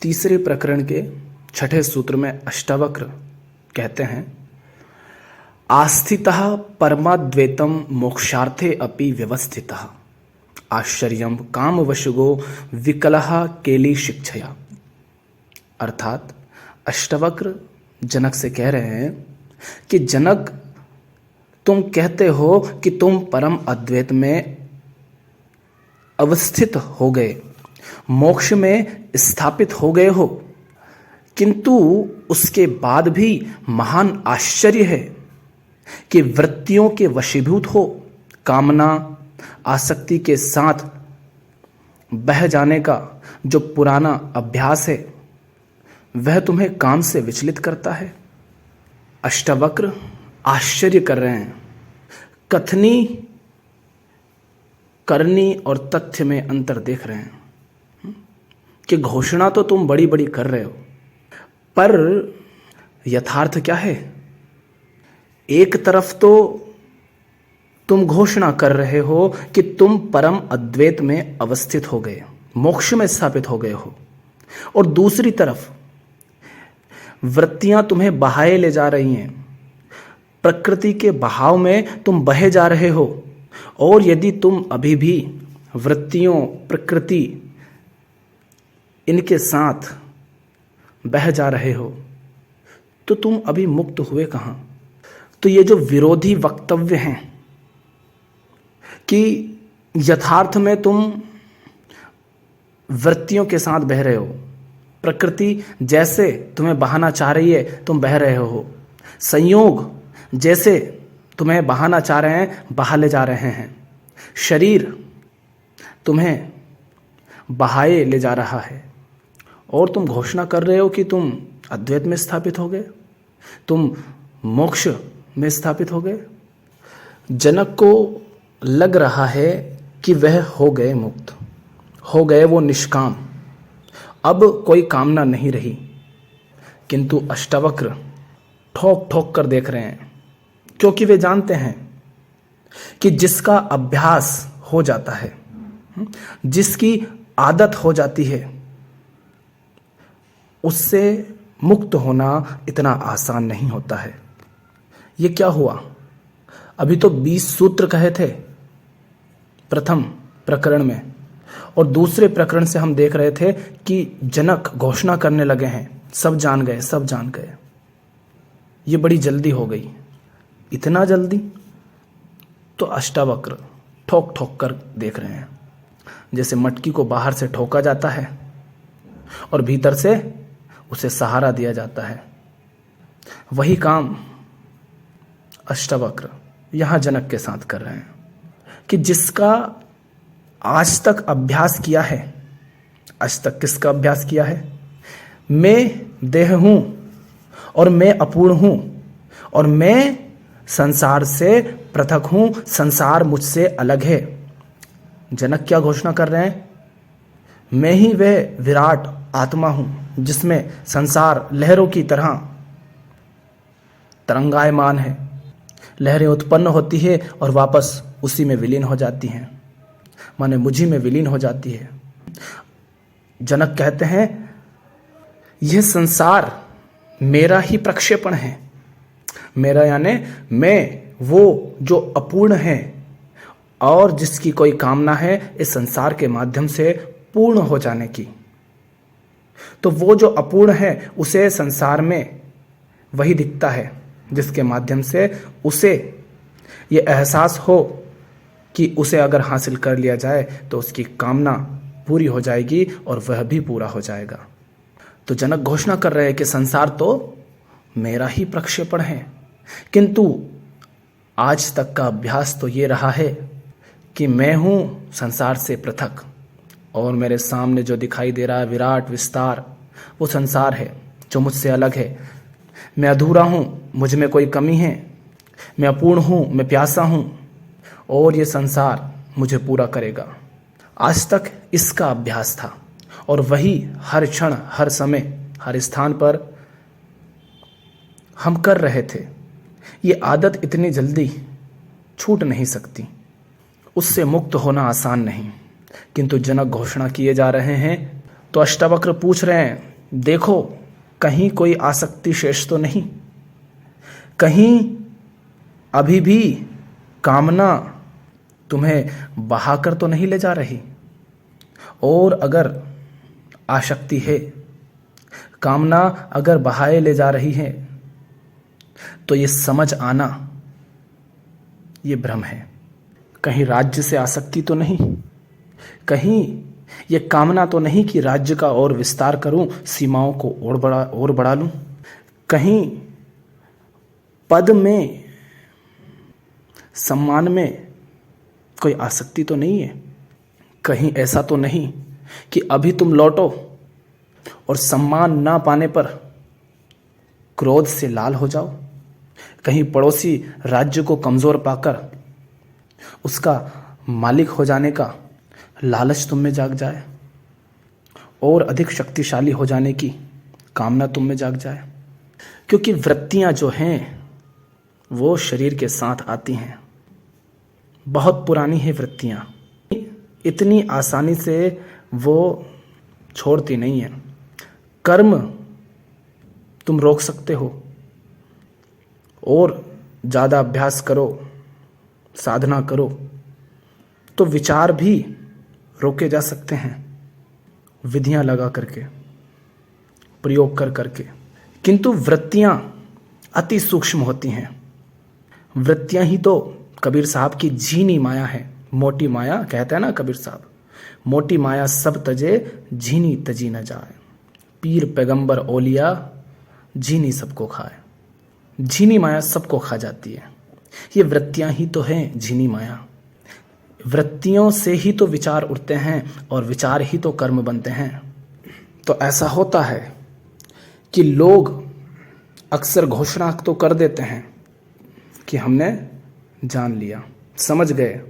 तीसरे प्रकरण के छठे सूत्र में अष्टावक्र कहते हैं, आस्थितः परमाद्वैतम मोक्षार्थे अपि व्यवस्थितः आश्चर्यम कामवशगो विकलः केली शिक्षया। अर्थात अष्टावक्र जनक से कह रहे हैं कि जनक, तुम कहते हो कि तुम परम अद्वैत में अवस्थित हो गए, मोक्ष में स्थापित हो गए हो, किंतु उसके बाद भी महान आश्चर्य है कि वृत्तियों के वशीभूत हो, कामना आसक्ति के साथ बह जाने का जो पुराना अभ्यास है वह तुम्हें काम से विचलित करता है। अष्टावक्र आश्चर्य कर रहे हैं, कथनी करनी और तथ्य में अंतर देख रहे हैं कि घोषणा तो तुम बड़ी बड़ी कर रहे हो, पर यथार्थ क्या है। एक तरफ तो तुम घोषणा कर रहे हो कि तुम परम अद्वैत में अवस्थित हो गए, मोक्ष में स्थापित हो गए हो, और दूसरी तरफ वृत्तियां तुम्हें बहाए ले जा रही हैं, प्रकृति के बहाव में तुम बहे जा रहे हो। और यदि तुम अभी भी वृत्तियों, प्रकृति, इनके साथ बह जा रहे हो तो तुम अभी मुक्त हुए कहां। तो ये जो विरोधी वक्तव्य हैं कि यथार्थ में तुम वृत्तियों के साथ बह रहे हो, प्रकृति जैसे तुम्हें बहाना चाह रही है तुम बह रहे हो, संयोग जैसे तुम्हें बहाना चाह रहे हैं बहा ले जा रहे हैं, शरीर तुम्हें बहाए ले जा रहा है, और तुम घोषणा कर रहे हो कि तुम अद्वैत में स्थापित हो गए, तुम मोक्ष में स्थापित हो गए। जनक को लग रहा है कि वह हो गए मुक्त, हो गए वो निष्काम, अब कोई कामना नहीं रही। किंतु अष्टावक्र ठोक ठोक कर देख रहे हैं, क्योंकि वे जानते हैं कि जिसका अभ्यास हो जाता है, जिसकी आदत हो जाती है, उससे मुक्त होना इतना आसान नहीं होता है। ये क्या हुआ, अभी तो 20 सूत्र कहे थे प्रथम प्रकरण में, और दूसरे प्रकरण से हम देख रहे थे कि जनक घोषणा करने लगे हैं, सब जान गए, सब जान गए। ये बड़ी जल्दी हो गई, इतना जल्दी। तो अष्टावक्र ठोक ठोक कर देख रहे हैं, जैसे मटकी को बाहर से ठोका जाता है और भीतर से उसे सहारा दिया जाता है। वही काम अष्टावक्र यहां जनक के साथ कर रहे हैं कि जिसका आज तक अभ्यास किया है, आज तक किसका अभ्यास किया है, मैं देह हूं और मैं अपूर्ण हूं और मैं संसार से पृथक हूं, संसार मुझसे अलग है। जनक क्या घोषणा कर रहे हैं, मैं ही वह विराट आत्मा हूं जिसमें संसार लहरों की तरह तरंगायमान है, लहरें उत्पन्न होती है और वापस उसी में विलीन हो जाती हैं, माने मुझी में विलीन हो जाती है। जनक कहते हैं यह संसार मेरा ही प्रक्षेपण है, मेरा यानी मैं, वो जो अपूर्ण है और जिसकी कोई कामना है इस संसार के माध्यम से पूर्ण हो जाने की। तो वो जो अपूर्ण है उसे संसार में वही दिखता है जिसके माध्यम से उसे ये एहसास हो कि उसे अगर हासिल कर लिया जाए तो उसकी कामना पूरी हो जाएगी और वह भी पूरा हो जाएगा। तो जनक घोषणा कर रहे हैं कि संसार तो मेरा ही प्रक्षेपण है, किंतु आज तक का अभ्यास तो ये रहा है कि मैं हूं संसार से पृथक और मेरे सामने जो दिखाई दे रहा है विराट विस्तार, वो संसार है जो मुझसे अलग है। मैं अधूरा हूं, मुझ में कोई कमी है, मैं अपूर्ण हूं, मैं प्यासा हूं, और ये संसार मुझे पूरा करेगा। आज तक इसका अभ्यास था और वही हर क्षण, हर समय, हर स्थान पर हम कर रहे थे। ये आदत इतनी जल्दी छूट नहीं सकती, उससे मुक्त होना आसान नहीं। किंतु जनक घोषणा किए जा रहे हैं तो अष्टावक्र पूछ रहे हैं, देखो कहीं कोई आसक्ति शेष तो नहीं, कहीं अभी भी कामना तुम्हें बहाकर तो नहीं ले जा रही। और अगर आसक्ति है, कामना अगर बहाए ले जा रही है, तो ये समझ आना ये भ्रम है। कहीं राज्य से आसक्ति तो नहीं, कहीं ये कामना तो नहीं कि राज्य का और विस्तार करूं, सीमाओं को और बढ़ा लूं, कहीं पद में सम्मान में कोई आसक्ति तो नहीं है, कहीं ऐसा तो नहीं कि अभी तुम लौटो और सम्मान ना पाने पर क्रोध से लाल हो जाओ, कहीं पड़ोसी राज्य को कमजोर पाकर उसका मालिक हो जाने का लालच तुम में जाग जाए और अधिक शक्तिशाली हो जाने की कामना तुम में जाग जाए। क्योंकि वृत्तियां जो हैं वो शरीर के साथ आती हैं, बहुत पुरानी है वृत्तियां, इतनी आसानी से वो छोड़ती नहीं है। कर्म तुम रोक सकते हो और ज़्यादा अभ्यास करो, साधना करो तो विचार भी रोके जा सकते हैं, विधियां लगा करके, प्रयोग कर करके। किंतु वृत्तियां अति सूक्ष्म होती हैं। वृत्तियां ही तो कबीर साहब की झीनी माया है, मोटी माया कहते हैं ना कबीर साहब, मोटी माया सब तजे झीनी तजी न जाए, पीर पैगंबर ओलिया झीनी सबको खाए। झीनी माया सबको खा जाती है। ये वृत्तियां ही तो हैं झीनी माया। वृत्तियों से ही तो विचार उठते हैं और विचार ही तो कर्म बनते हैं। तो ऐसा होता है कि लोग अक्सर घोषणा तो कर देते हैं कि हमने जान लिया, समझ गए,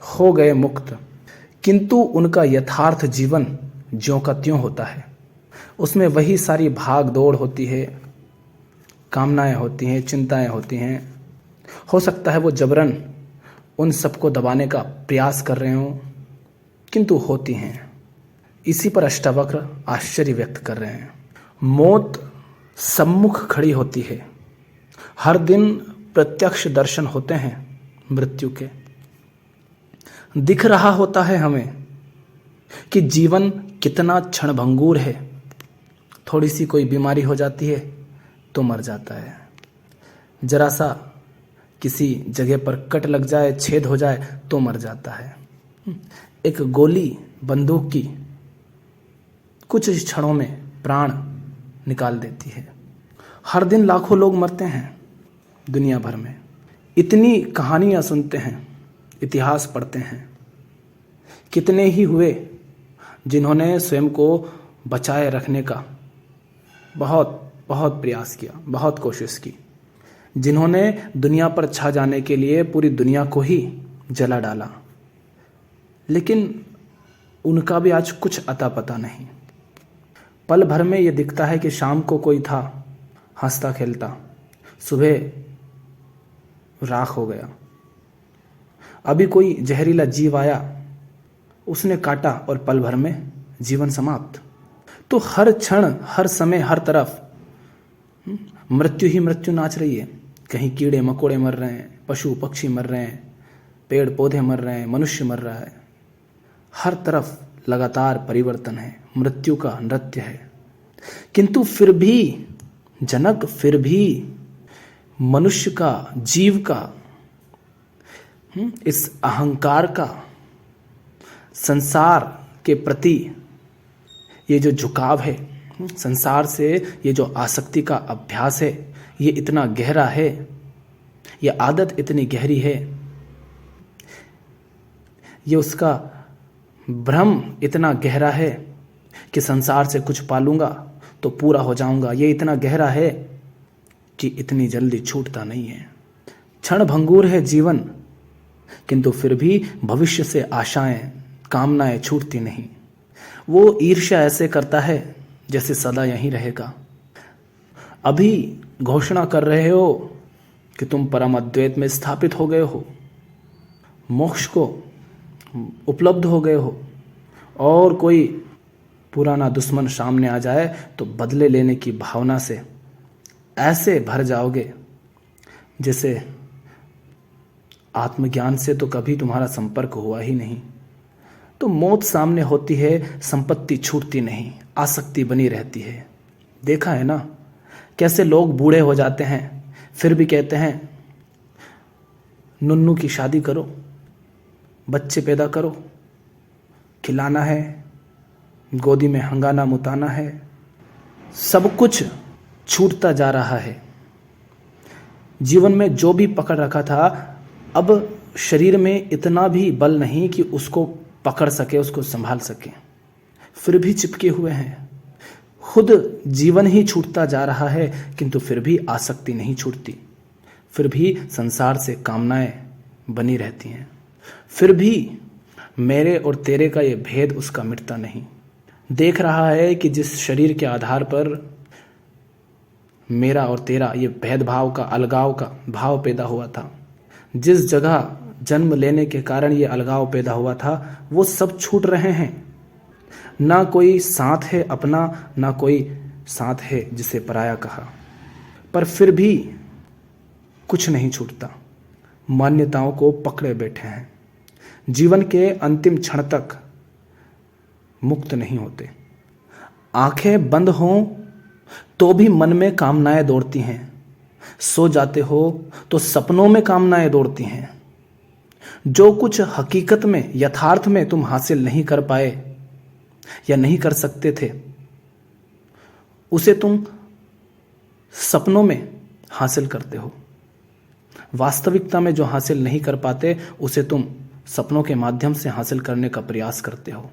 हो गए मुक्त, किंतु उनका यथार्थ जीवन ज्यों का त्यों होता है। उसमें वही सारी भाग दौड़ होती है, कामनाएं होती हैं, चिंताएं होती हैं। हो सकता है वो जबरन उन सबको दबाने का प्रयास कर रहे हों, किंतु होती हैं। इसी पर अष्टावक्र आश्चर्य व्यक्त कर रहे हैं। मौत सम्मुख खड़ी होती है, हर दिन प्रत्यक्ष दर्शन होते हैं मृत्यु के। दिख रहा होता है हमें कि जीवन कितना क्षणभंगुर है। थोड़ी सी कोई बीमारी हो जाती है तो मर जाता है, जरा सा किसी जगह पर कट लग जाए, छेद हो जाए तो मर जाता है। एक गोली बंदूक की कुछ क्षणों में प्राण निकाल देती है। हर दिन लाखों लोग मरते हैं दुनिया भर में। इतनी कहानियां सुनते हैं, इतिहास पढ़ते हैं। कितने ही हुए जिन्होंने स्वयं को बचाए रखने का बहुत बहुत प्रयास किया, बहुत कोशिश की, जिन्होंने दुनिया पर छा जाने के लिए पूरी दुनिया को ही जला डाला, लेकिन उनका भी आज कुछ अता पता नहीं। पल भर में ये दिखता है कि शाम को कोई था हंसता खेलता, सुबह राख हो गया। अभी कोई जहरीला जीव आया, उसने काटा और पल भर में जीवन समाप्त। तो हर क्षण, हर समय, हर तरफ मृत्यु ही मृत्यु नाच रही है। कहीं कीड़े मकोड़े मर रहे हैं, पशु पक्षी मर रहे हैं, पेड़ पौधे मर रहे हैं, मनुष्य मर रहा है। हर तरफ लगातार परिवर्तन है, मृत्यु का नृत्य है। किंतु फिर भी जनक, फिर भी मनुष्य का, जीव का, इस अहंकार का, संसार के प्रति ये जो झुकाव है, संसार से ये जो आसक्ति का अभ्यास है, ये इतना गहरा है, ये आदत इतनी गहरी है, ये उसका भ्रम इतना गहरा है कि संसार से कुछ पालूंगा तो पूरा हो जाऊंगा। ये इतना गहरा है कि इतनी जल्दी छूटता नहीं है। क्षण भंगुर है जीवन, किंतु फिर भी भविष्य से आशाएं, कामनाएं छूटती नहीं। वो ईर्ष्या ऐसे करता है जैसे सदा यहीं रहेगा। अभी घोषणा कर रहे हो कि तुम परम अद्वैत में स्थापित हो गए हो, मोक्ष को उपलब्ध हो गए हो, और कोई पुराना दुश्मन सामने आ जाए तो बदले लेने की भावना से ऐसे भर जाओगे जैसे आत्मज्ञान से तो कभी तुम्हारा संपर्क हुआ ही नहीं। तो मौत सामने होती है, संपत्ति छूटती नहीं, आसक्ति बनी रहती है। देखा है ना कैसे लोग बूढ़े हो जाते हैं फिर भी कहते हैं नुन्नू की शादी करो, बच्चे पैदा करो, खिलाना है, गोदी में हंगाना मुताना है। सब कुछ छूटता जा रहा है। जीवन में जो भी पकड़ रखा था अब शरीर में इतना भी बल नहीं कि उसको पकड़ सके, उसको संभाल सके, फिर भी चिपके हुए हैं। खुद जीवन ही छूटता जा रहा है किंतु फिर भी आसक्ति नहीं छूटती, फिर भी संसार से कामनाएं बनी रहती हैं, फिर भी मेरे और तेरे का ये भेद उसका मिटता नहीं। देख रहा है कि जिस शरीर के आधार पर मेरा और तेरा ये भेदभाव का, अलगाव का भाव पैदा हुआ था, जिस जगह जन्म लेने के कारण ये अलगाव पैदा हुआ था, वो सब छूट रहे हैं। ना कोई साथ है अपना, ना कोई साथ है जिसे पराया कहा, पर फिर भी कुछ नहीं छूटता। मान्यताओं को पकड़े बैठे हैं, जीवन के अंतिम क्षण तक मुक्त नहीं होते। आंखें बंद हों तो भी मन में कामनाएं दौड़ती हैं, सो जाते हो तो सपनों में कामनाएं दौड़ती हैं। जो कुछ हकीकत में, यथार्थ में तुम हासिल नहीं कर पाए या नहीं कर सकते थे, उसे तुम सपनों में हासिल करते हो। वास्तविकता में जो हासिल नहीं कर पाते उसे तुम सपनों के माध्यम से हासिल करने का प्रयास करते हो।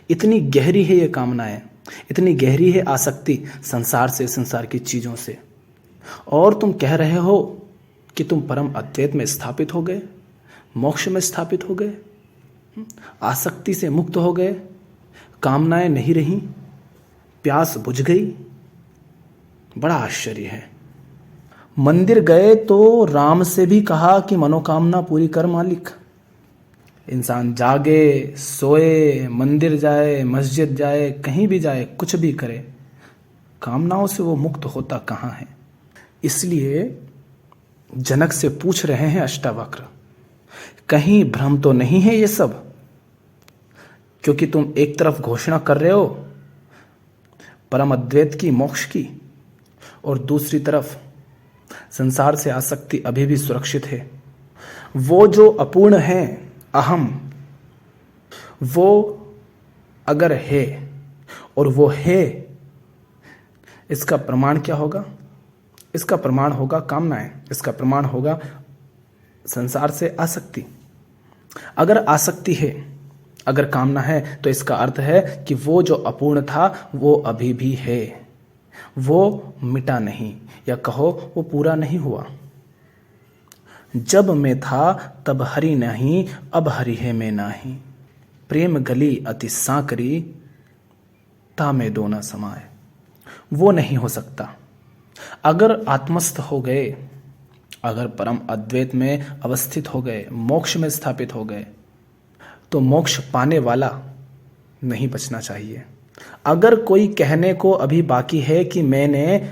इतनी गहरी है ये कामनाएं, इतनी गहरी है आसक्ति संसार से, संसार की चीजों से। और तुम कह रहे हो कि तुम परम अद्वैत में स्थापित हो गए, मोक्ष में स्थापित हो गए, आसक्ति से मुक्त हो गए, कामनाएं नहीं रही, प्यास बुझ गई। बड़ा आश्चर्य है। मंदिर गए तो राम से भी कहा कि मनोकामना पूरी कर मालिक। इंसान जागे, सोए, मंदिर जाए, मस्जिद जाए, कहीं भी जाए, कुछ भी करे, कामनाओं से वो मुक्त होता कहाँ है। इसलिए जनक से पूछ रहे हैं अष्टावक्र, कहीं भ्रम तो नहीं है ये सब? क्योंकि तुम एक तरफ घोषणा कर रहे हो परम अद्वैत की, मोक्ष की, और दूसरी तरफ संसार से आसक्ति अभी भी सुरक्षित है। वो जो अपूर्ण है, अहम, वो अगर है और वो है, इसका प्रमाण क्या होगा? इसका प्रमाण होगा कामनाएं, इसका प्रमाण होगा संसार से आसक्ति। अगर आसक्ति है, अगर कामना है, तो इसका अर्थ है कि वो जो अपूर्ण था वो अभी भी है, वो मिटा नहीं, या कहो वो पूरा नहीं हुआ। जब मैं था तब हरि नहीं, अब हरि है मैं नाही। प्रेम गली अति सांकरी, ता में दो न समाए। वो नहीं हो सकता। अगर आत्मस्थ हो गए, अगर परम अद्वैत में अवस्थित हो गए, मोक्ष में स्थापित हो गए, तो मोक्ष पाने वाला नहीं बचना चाहिए। अगर कोई कहने को अभी बाकी है कि मैंने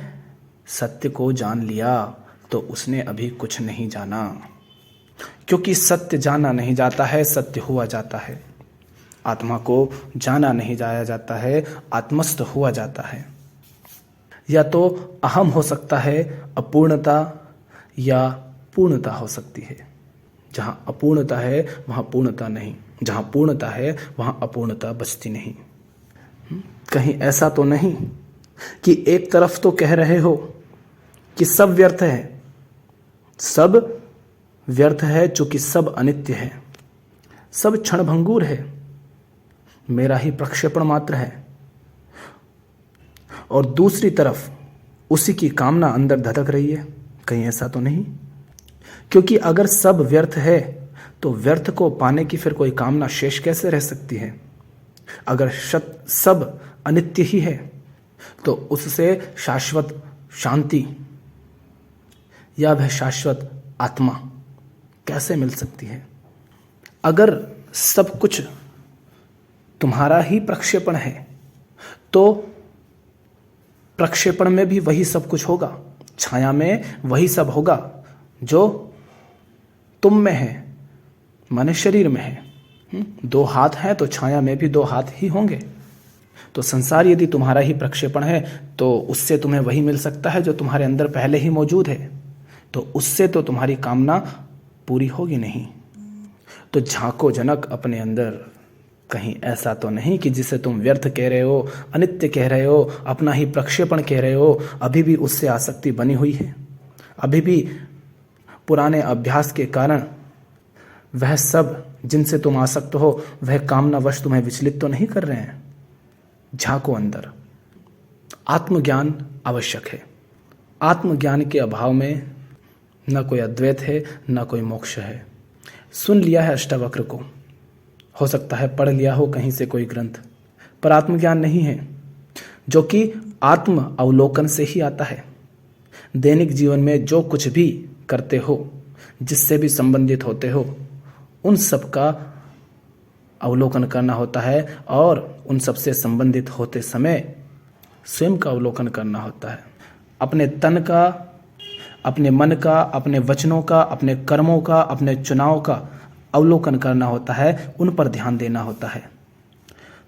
सत्य को जान लिया, तो उसने अभी कुछ नहीं जाना, क्योंकि सत्य जाना नहीं जाता है, सत्य हुआ जाता है। आत्मा को जाना नहीं जाया जाता है, आत्मस्थ हुआ जाता है। या तो अहम हो सकता है अपूर्णता, या पूर्णता हो सकती है। जहां अपूर्णता है वहां पूर्णता नहीं, जहां पूर्णता है वहां अपूर्णता बचती नहीं। कहीं ऐसा तो नहीं कि एक तरफ तो कह रहे हो कि सब व्यर्थ है, सब व्यर्थ है, चूंकि सब अनित्य है, सब क्षणभंगुर है, मेरा ही प्रक्षेपण मात्र है, और दूसरी तरफ उसी की कामना अंदर धधक रही है। कहीं ऐसा तो नहीं? क्योंकि अगर सब व्यर्थ है तो व्यर्थ को पाने की फिर कोई कामना शेष कैसे रह सकती है? अगर सब अनित्य ही है तो उससे शाश्वत शांति या वह शाश्वत आत्मा कैसे मिल सकती है? अगर सब कुछ तुम्हारा ही प्रक्षेपण है तो प्रक्षेपण में भी वही सब कुछ होगा, छाया में वही सब होगा जो तुम में है, माने शरीर में है। 2 हाथ हैं तो छाया में भी 2 हाथ ही होंगे। तो संसार यदि तुम्हारा ही प्रक्षेपण है तो उससे तुम्हें वही मिल सकता है जो तुम्हारे अंदर पहले ही मौजूद है, तो उससे तो तुम्हारी कामना पूरी होगी नहीं। तो झांको जनक अपने अंदर, कहीं ऐसा तो नहीं कि जिसे तुम व्यर्थ कह रहे हो, अनित्य कह रहे हो, अपना ही प्रक्षेपण कह रहे हो, अभी भी उससे आसक्ति बनी हुई है, अभी भी पुराने अभ्यास के कारण वह सब जिनसे तुम आसक्त हो वह कामनावश तुम्हें विचलित तो नहीं कर रहे हैं। झांको अंदर। आत्मज्ञान आवश्यक है। आत्मज्ञान के अभाव में न कोई अद्वैत है न कोई मोक्ष है। सुन लिया है अष्टावक्र को, हो सकता है पढ़ लिया हो कहीं से कोई ग्रंथ, पर आत्मज्ञान नहीं है, जो कि आत्म अवलोकन से ही आता है। दैनिक जीवन में जो कुछ भी करते हो, जिससे भी संबंधित होते हो, उन सब का अवलोकन करना होता है और उन सब से संबंधित होते समय स्वयं का अवलोकन करना होता है। अपने तन का, अपने मन का, अपने वचनों का, अपने कर्मों का, अपने चुनाव का अवलोकन करना होता है, उन पर ध्यान देना होता है।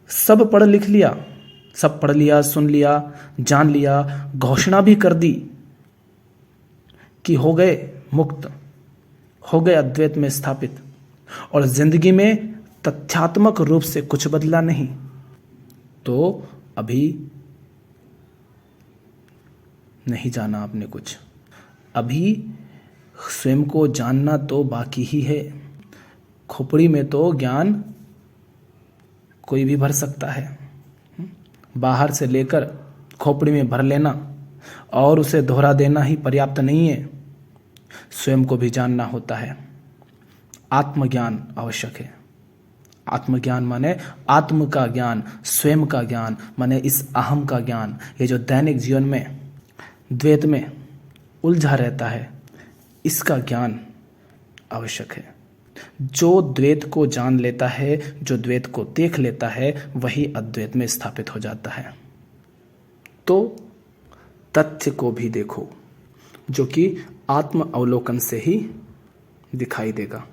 सब पढ़ लिख लिया, सब पढ़ लिया, सुन लिया, जान लिया, घोषणा भी कर दी कि हो गए मुक्त, हो गए अद्वैत में स्थापित, और जिंदगी में तथ्यात्मक रूप से कुछ बदला नहीं, तो अभी नहीं जाना आपने कुछ। अभी स्वयं को जानना तो बाकी ही है। खोपड़ी में तो ज्ञान कोई भी भर सकता है, बाहर से लेकर खोपड़ी में भर लेना और उसे दोहरा देना ही पर्याप्त नहीं है। स्वयं को भी जानना होता है। आत्मज्ञान आवश्यक है। आत्मज्ञान माने आत्म का ज्ञान, स्वयं का ज्ञान, माने इस अहम का ज्ञान। ये जो दैनिक जीवन में द्वैत में उलझा रहता है, इसका ज्ञान आवश्यक है। जो द्वैत को जान लेता है, जो द्वैत को देख लेता है, वही अद्वैत में स्थापित हो जाता है। तो तथ्य को भी देखो, जो कि आत्म अवलोकन से ही दिखाई देगा।